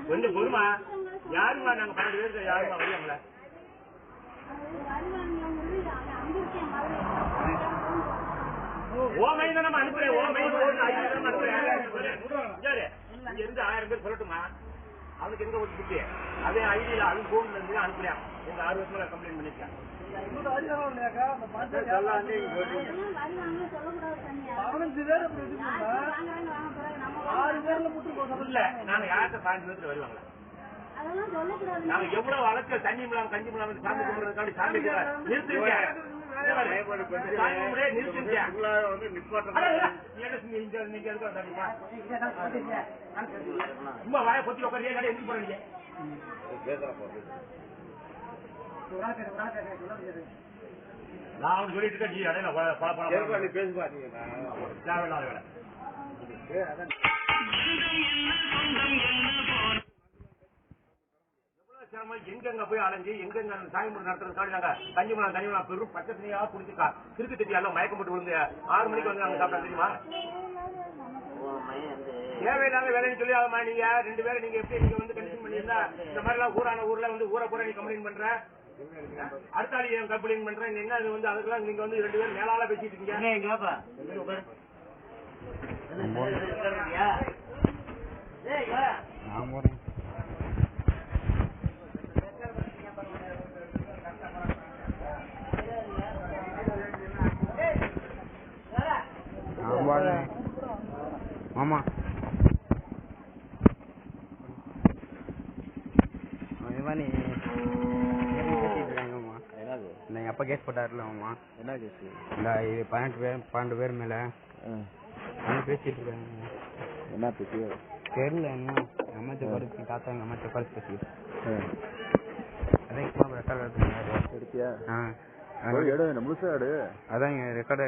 கொஞ்சம் பொறுமா யாருமா நாங்க 12 பேருக்கு யாருமா வருவாங்களா ஓ மைந்த நம்ம அனுப்புறேன் ஓ மைந்த அனுப்புறேன் இங்க இருந்து 1000 பேர் சொல்லட்டுமா அவனுக்கு எங்க ஒரு புத்தி அதே ஐடியில அது போன்ல இருந்து அனுப்புறேன் எங்க 6 வருஷமா கம்ப்ளைண்ட் பண்ணிருக்கேன் நாங்க யார்கிட்ட 12 பேருக்கு வருவாங்களா நாங்க எவ்வளவு வளர்க்க தண்ணி மிளாம கஞ்சி மிளாம சாமி கும்பிடுறதுக்காண்டி சாமி நிறுத்திருக்கேன் சும்மா வாய பொத்தி உட்காந்து எங்க போறீங்க நான் அவனுக்கு சொல்லிட்டு இருக்கேன் நீ இடையில பேசுவா வேலை எங்க போய் அலைஞ்சு எங்க சாமி நடத்துறதுக்காண்டி நாங்க கஞ்சிமலம் தனிமலம் பெரும் பச்சையா குடிச்சுக்கா கிறுக்கு திட்டியாலும் மயக்கம் போட்டு விழுந்து 6 மணிக்கு வந்து நாங்க சாப்பிட்டா தெரியுமா தேவையில்லாத வேலைன்னு சொல்லி ஆகுமா நீங்க 2 பேரும் நீங்க எப்படி நீங்க வந்து கண்டிஷன் பண்ணியிருந்தா இந்த மாதிரி எல்லாம் ஊரான ஊர்ல வந்து ஊரை பூரா நீ கம்ப்ளைண்ட் பண்ற அடுத்த ஆளு கம்ப்ளைண்ட் பண்றேன் என்ன அது வந்து அதுக்கெல்லாம் நீங்க வந்து 2 பேரும் மேலால பேசிட்டு இருக்கீங்க ஆமா எங்க அப்பா கேஸ் போட்டாருல ஆமா என்ன கேஸ் இந்த இது 12 பேர் மேல பேசிட்டு இருக்காங்க என்ன பேசி தெரியல என்ன அமைச்சர் படுத்து தாத்தா எங்க அமைச்சர் படுத்து பேசி அதான் ரெக்கார்ட் எடுத்தியா முழுசா எடு அதான் ரெக்கார்டு